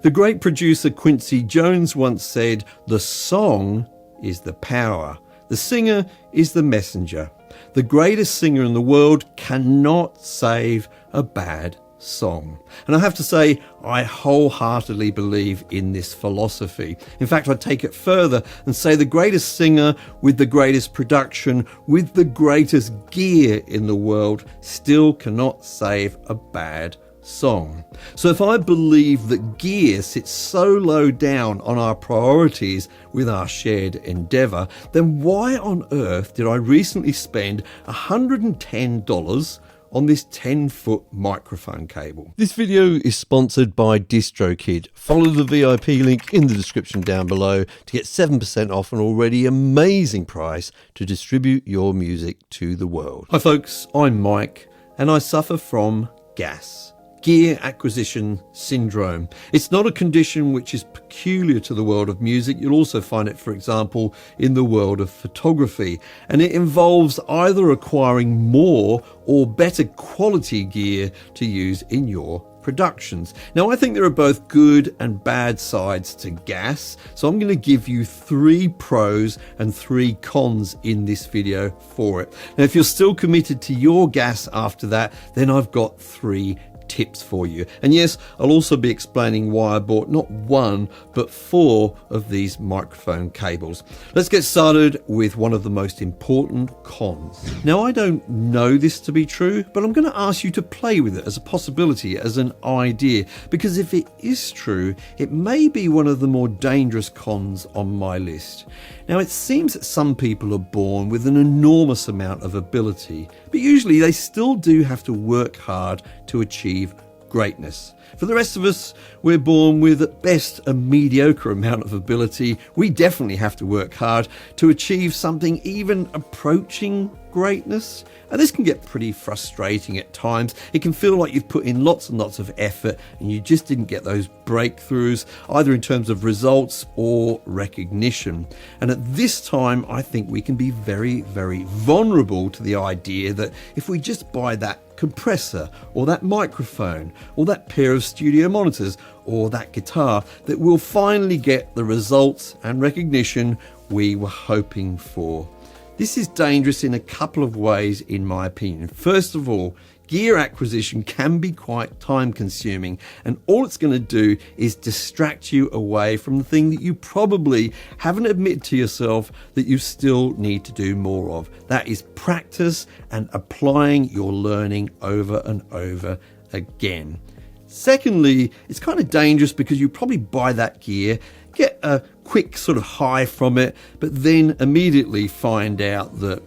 The great producer Quincy Jones once said, "The song is the power. The singer is the messenger. The greatest singer in the world cannot save a bad song." And I have to say, I wholeheartedly believe in this philosophy. In fact, I'd take it further and say the greatest singer with the greatest production, with the greatest gear in the world, still cannot save a bad song. So if I believe that gear sits so low down on our priorities with our shared endeavour, then why on earth did I recently spend $110 on this 10-foot microphone cable? This video is sponsored by DistroKid. Follow the VIP link in the description down below to get 7% off an already amazing price to distribute your music to the world. Hi folks, I'm Mike and I suffer from G.A.S, Gear Acquisition Syndrome. It's not a condition which is peculiar to the world of music. You'll also find it, for example, in the world of photography. And it involves either acquiring more or better quality gear to use in your productions. Now, I think there are both good and bad sides to G.A.S, so I'm going to give you 3 pros and 3 cons in this video for it. Now, if you're still committed to your G.A.S after that, then I've got 3 tips for you. And yes, I'll also be explaining why I bought not 1 but 4 of these microphone cables. Let's get started with one of the most important cons. Now, I don't know this to be true, but I'm going to ask you to play with it as a possibility, as an idea, because if it is true, it may be one of the more dangerous cons on my list. Now, it seems that some people are born with an enormous amount of ability, but usually they still do have to work hard to achieve greatness. For the rest of us, we're born with at best a mediocre amount of ability. We definitely have to work hard to achieve something even approaching greatness. And this can get pretty frustrating at times. It can feel like you've put in lots and lots of effort and you just didn't get those breakthroughs, either in terms of results or recognition. And at this time, I think we can be very, very vulnerable to the idea that if we just buy that compressor or that microphone or that pair of studio monitors or that guitar, that we'll finally get the results and recognition we were hoping for. This is dangerous in a couple of ways, in my opinion. First of all, gear acquisition can be quite time consuming, and all it's going to do is distract you away from the thing that you probably haven't admitted to yourself that you still need to do more of. That is practice and applying your learning over and over again. Secondly, it's kind of dangerous because you probably buy that gear, get a quick sort of high from it, but then immediately find out that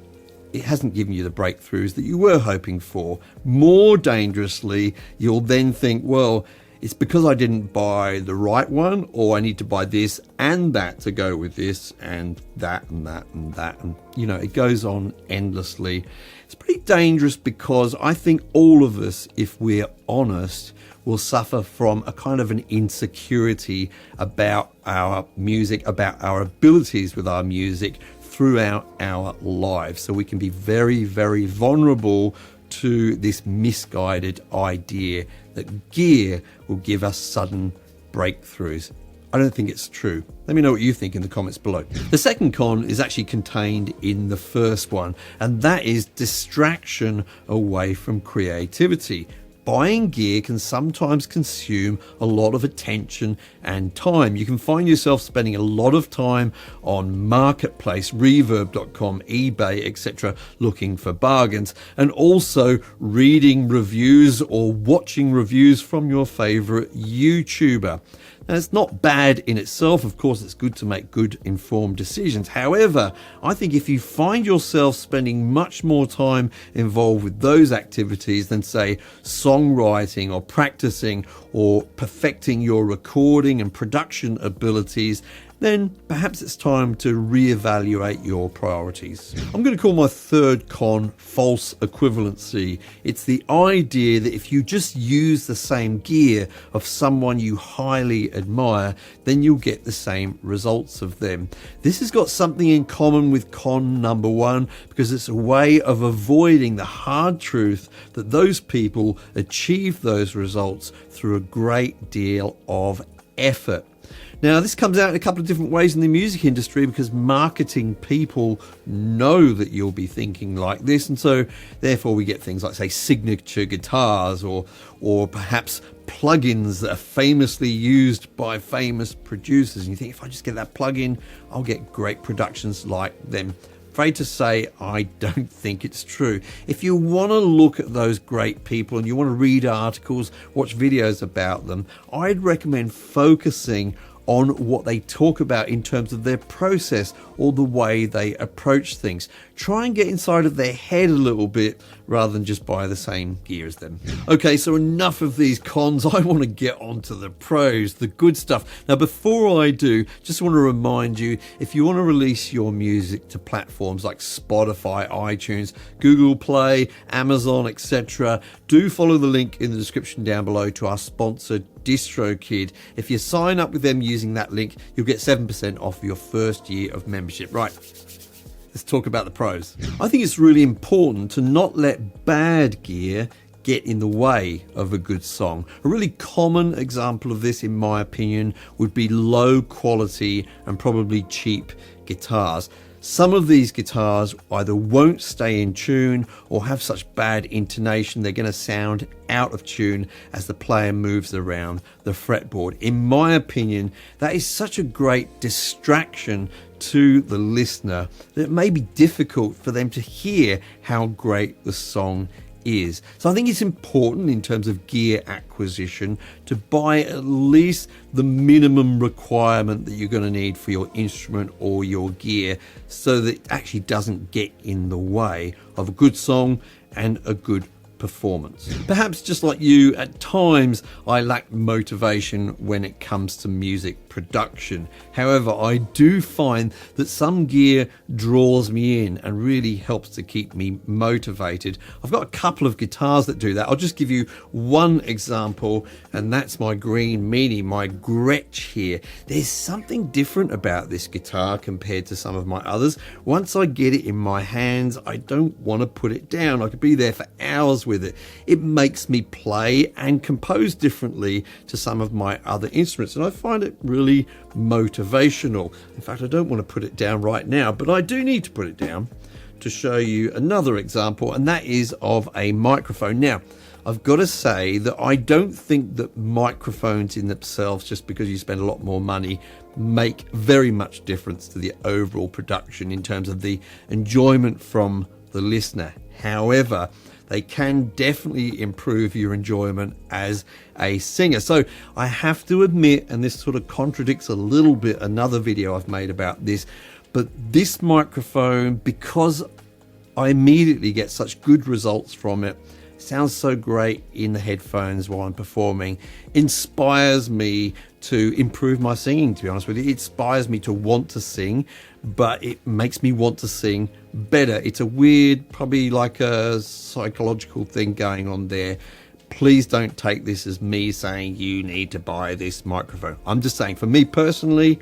it hasn't given you the breakthroughs that you were hoping for. More dangerously, you'll then think, well, it's because I didn't buy the right one, or I need to buy this and that to go with this and that and that and that. And, you know, it goes on endlessly. It's pretty dangerous because I think all of us, if we're honest, will suffer from a kind of an insecurity about our music, about our abilities with our music throughout our lives. So we can be very, very vulnerable to this misguided idea that gear will give us sudden breakthroughs. I don't think it's true. Let me know what you think in the comments below. The second con is actually contained in the first one, and that is distraction away from creativity. Buying gear can sometimes consume a lot of attention and time. You can find yourself spending a lot of time on Marketplace, Reverb.com, eBay, etc., looking for bargains, and also reading reviews or watching reviews from your favorite YouTuber. Now, it's not bad in itself. Of course, it's good to make good informed decisions. However, I think if you find yourself spending much more time involved with those activities than, say, songwriting or practicing or perfecting your recording and production abilities, then perhaps it's time to reevaluate your priorities. I'm going to call my third con false equivalency. It's the idea that if you just use the same gear of someone you highly admire, then you'll get the same results of them. This has got something in common with con number 1, because it's a way of avoiding the hard truth that those people achieve those results through a great deal of effort. Now, this comes out in a couple of different ways in the music industry because marketing people know that you'll be thinking like this, and so therefore we get things like, say, signature guitars or perhaps plugins that are famously used by famous producers. And you think, if I just get that plugin, I'll get great productions like them. Afraid to say, I don't think it's true. If you want to look at those great people and you want to read articles, watch videos about them, I'd recommend focusing on what they talk about in terms of their process or the way they approach things. Try and get inside of their head a little bit rather than just buy the same gear as them. Okay, so enough of these cons. I want to get on to the pros, the good stuff. Now, before I do, just want to remind you, if you want to release your music to platforms like Spotify, iTunes, Google Play, Amazon, etc., do follow the link in the description down below to our sponsor, DistroKid. If you sign up with them using that link, you'll get 7% off your first year of membership. Right, let's talk about the pros. I think it's really important to not let bad gear get in the way of a good song. A really common example of this, in my opinion, would be low quality and probably cheap guitars. Some of these guitars either won't stay in tune or have such bad intonation they're going to sound out of tune as the player moves around the fretboard. In my opinion, that is such a great distraction to the listener that it may be difficult for them to hear how great the song is. So I think it's important in terms of gear acquisition to buy at least the minimum requirement that you're going to need for your instrument or your gear, so that it actually doesn't get in the way of a good song and a good performance. Perhaps just like you, at times I lack motivation when it comes to music production. However, I do find that some gear draws me in and really helps to keep me motivated. I've got a couple of guitars that do that. I'll just give you one example, and that's my green MIDI, my Gretsch here. There's something different about this guitar compared to some of my others. Once I get it in my hands, I don't want to put it down. I could be there for hours with it. It makes me play and compose differently to some of my other instruments, and I find it really motivational. In fact, I don't want to put it down right now, but I do need to put it down to show you another example, and that is of a microphone. Now, I've got to say that I don't think that microphones in themselves, just because you spend a lot more money, make very much difference to the overall production in terms of the enjoyment from the listener. However, they can definitely improve your enjoyment as a singer. So I have to admit, and this sort of contradicts a little bit another video I've made about this, but this microphone, because I immediately get such good results from it, sounds so great in the headphones while I'm performing, inspires me to improve my singing, to be honest with you. It inspires me to want to sing, but it makes me want to sing better. It's a weird, probably like a psychological thing going on there. Please don't take this as me saying you need to buy this microphone. I'm just saying, for me personally,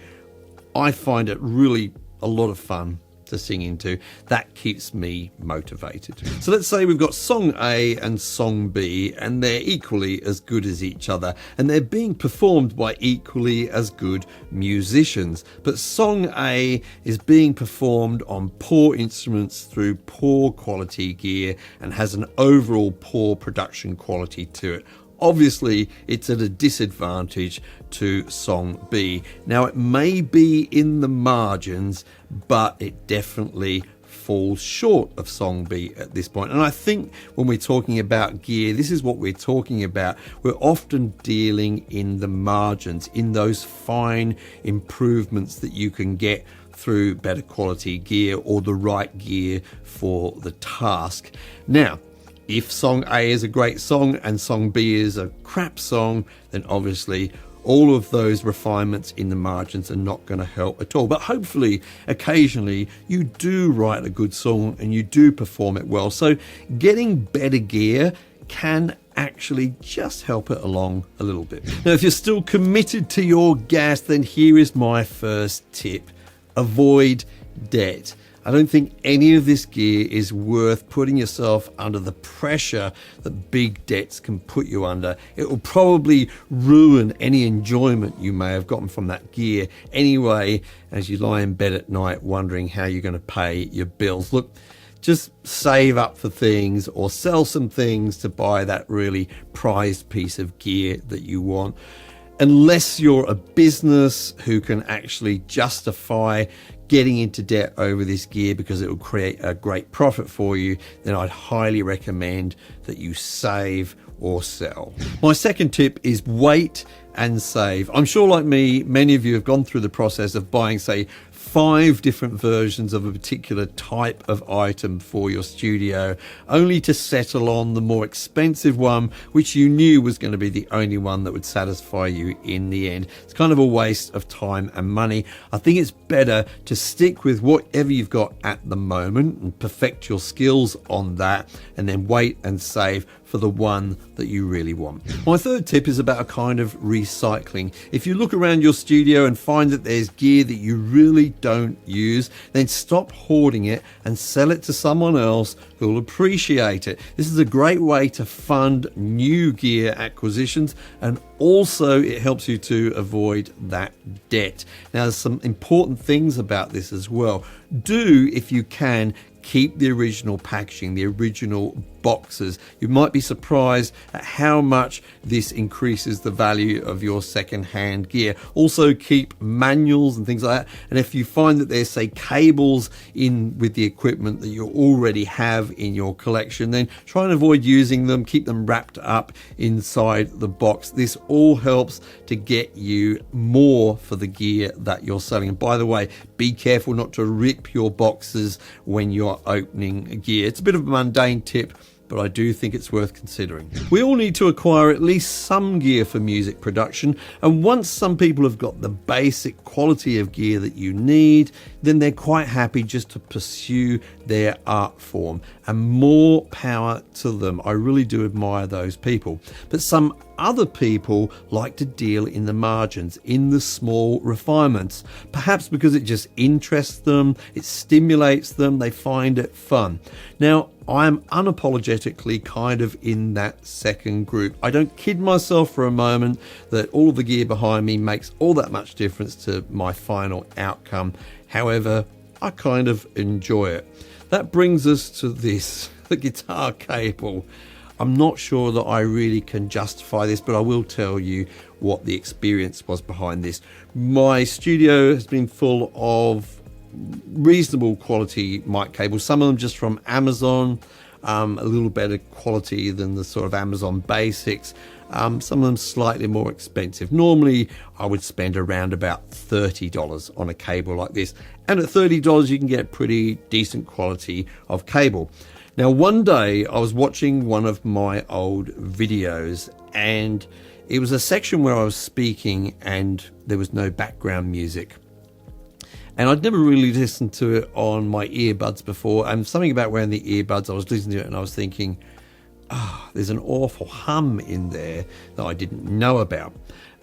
I find it really a lot of fun to sing into. That keeps me motivated. So let's say we've got song A and song B, and they're equally as good as each other, and they're being performed by equally as good musicians. But song A is being performed on poor instruments through poor quality gear and has an overall poor production quality to it. Obviously, it's at a disadvantage to song B. Now, it may be in the margins, but it definitely falls short of song B at this point. And I think when we're talking about gear, this is what we're talking about. We're often dealing in the margins, in those fine improvements that you can get through better quality gear or the right gear for the task. Now, if song A is a great song and song B is a crap song, then obviously all of those refinements in the margins are not going to help at all. But hopefully, occasionally, you do write a good song and you do perform it well. So getting better gear can actually just help it along a little bit. Now, if you're still committed to your G.A.S, then here is my first tip. Avoid debt. I don't think any of this gear is worth putting yourself under the pressure that big debts can put you under. It will probably ruin any enjoyment you may have gotten from that gear anyway, as you lie in bed at night wondering how you're going to pay your bills. Look, just save up for things or sell some things to buy that really prized piece of gear that you want. Unless you're a business who can actually justify getting into debt over this gear because it will create a great profit for you, then I'd highly recommend that you save or sell. My second tip is wait and save. I'm sure, like me, many of you have gone through the process of buying, say, 5 different versions of a particular type of item for your studio, only to settle on the more expensive one, which you knew was going to be the only one that would satisfy you in the end. It's kind of a waste of time and money. I think it's better to stick with whatever you've got at the moment and perfect your skills on that, and then wait and save for the one that you really want. My third tip is about a kind of recycling. If you look around your studio and find that there's gear that you really don't use, then stop hoarding it and sell it to someone else who'll appreciate it. This is a great way to fund new gear acquisitions, and also it helps you to avoid that debt. Now, there's some important things about this as well. Do, if you can, keep the original packaging, the original boxes. You might be surprised at how much this increases the value of your second-hand gear. Also, keep manuals and things like that. And if you find that there's, say, cables in with the equipment that you already have in your collection, then try and avoid using them. Keep them wrapped up inside the box. This all helps to get you more for the gear that you're selling. And by the way, be careful not to rip your boxes when you're opening gear. It's a bit of a mundane tip, but I do think it's worth considering. We all need to acquire at least some gear for music production, and once some people have got the basic quality of gear that you need, then they're quite happy just to pursue their art form, and more power to them. I really do admire those people. But some other people like to deal in the margins, in the small refinements, perhaps because it just interests them, it stimulates them, they find it fun. Now, I'm unapologetically kind of in that second group. I don't kid myself for a moment that all of the gear behind me makes all that much difference to my final outcome. However, I kind of enjoy it. That brings us to this, the guitar cable. I'm not sure that I really can justify this, but I will tell you what the experience was behind this. My studio has been full of reasonable quality mic cables, some of them just from Amazon, a little better quality than the sort of Amazon basics, some of them slightly more expensive. Normally I would spend around about $30 on a cable like this, and at $30 you can get pretty decent quality of cable. Now, one day I was watching one of my old videos, and it was a section where I was speaking and there was no background music. And I'd never really listened to it on my earbuds before. And something about wearing the earbuds, I was listening to it and I was thinking, there's an awful hum in there that I didn't know about.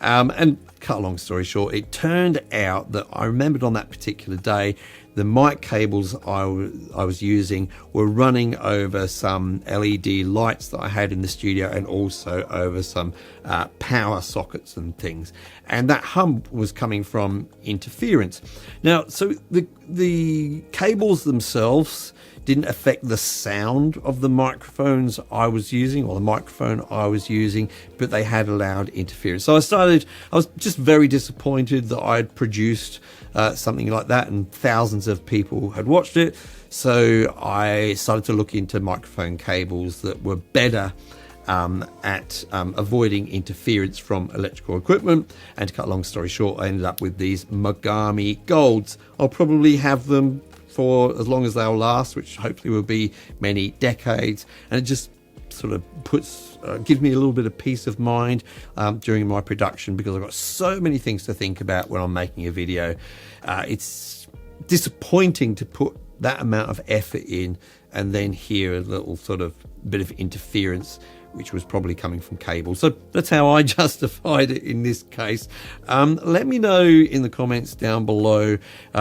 And cut a long story short, it turned out that I remembered on that particular day, the mic cables I was using were running over some LED lights that I had in the studio, and also over some power sockets and things. And that hum was coming from interference. Now, so the cables themselves didn't affect the sound of the microphones I was using, or the microphone I was using, but they had allowed interference. So I was just very disappointed that I had produced something like that and thousands of people had watched it. So I started to look into microphone cables that were better at avoiding interference from electrical equipment. And to cut a long story short, I ended up with these Mogami Golds. I'll probably have them for as long as they'll last, which hopefully will be many decades. And it just sort of gives me a little bit of peace of mind during my production, because I've got so many things to think about when I'm making a video. It's disappointing to put that amount of effort in and then hear a little sort of bit of interference which was probably coming from cable. So that's how I justified it in this case. Let me know in the comments down below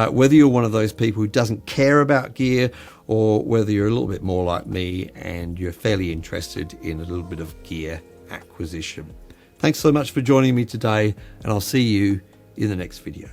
whether you're one of those people who doesn't care about gear, or whether you're a little bit more like me and you're fairly interested in a little bit of gear acquisition. Thanks so much for joining me today, and I'll see you in the next video.